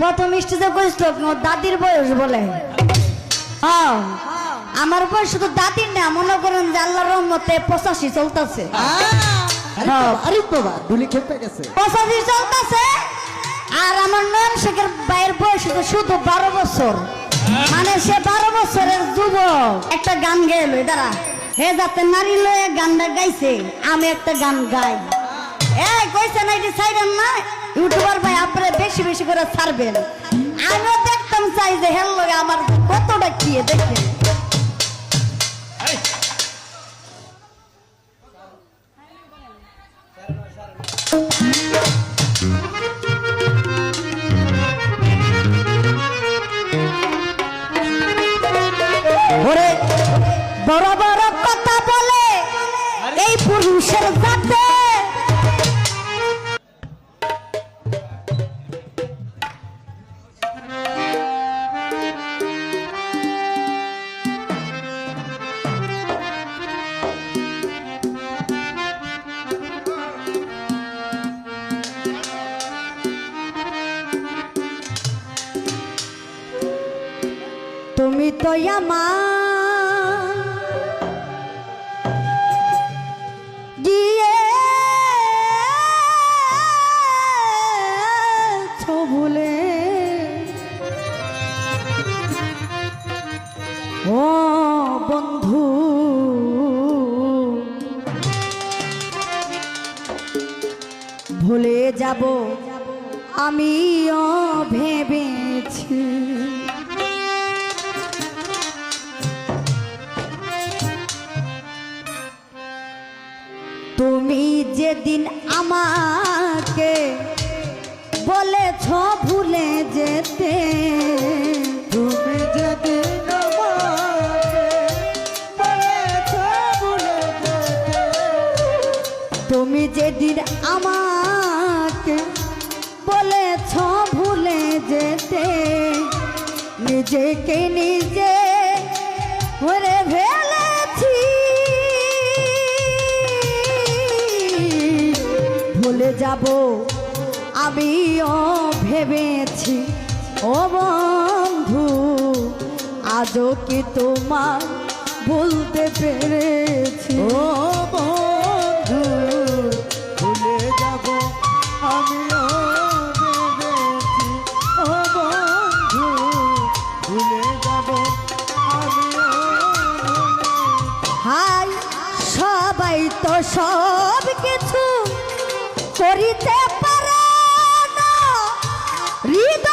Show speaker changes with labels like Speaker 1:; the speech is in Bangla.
Speaker 1: প্রথম স্টেজে কইছিল দাদির বয়স বলে। হ্যাঁ আমার বয়স শুধু দাদির না, মনে করেন যে আল্লাহর রহমতে 85 চলতেছে।
Speaker 2: আরে বাবা গুলি খেতে গেছে
Speaker 1: 85 চলতেছে। আর আমার নয়ন শেখের ভাইয়ের বয়স শুধু 12 বছর, মানে সে 12 বছরের যুবক। একটা গান গেল দাঁড়া, হে যাতে নারী লয়ে গানটা গাইছে, আমি একটা গান গাই। এই কইছে না এটি ছাইরেন না, ইউটিউবার ভাই আপনারা বেশি বেশি করে ছাড়বেন। আমিও দেখতাম চাই যে হেল লগে আমার কতটা কি দেখেন। ওরে বড় বড় কথা বলে এই পুরুষের জাতে, তুমি তো আমার গিয়েছো ভুলে, ও বন্ধু ভুলে যাব আমিও ভেবেছি। তুমি যেদিন আমাকে বলেছ ভুলে যেতে,
Speaker 2: তুমি যেদিন আমাকে বলেছ ভুলে যেতে,
Speaker 1: তুমি যেদিন আমাকে বলেছ ভুলে যেতে, নিজেকে নিজে ভরে ফেলেছি। ভুলে যাব আমিও ভেবেছি, ও বন্ধু আজও কি তোমার ভুলতে পেরেছি।
Speaker 2: ও বন্ধু ভুলে যাব আমিও ভেবেছি, ও বন্ধু ভুলে যাব আমিও ভুলেছি।
Speaker 1: হাই সবাই তো সব কিছু করিতে পারে না, হৃদয়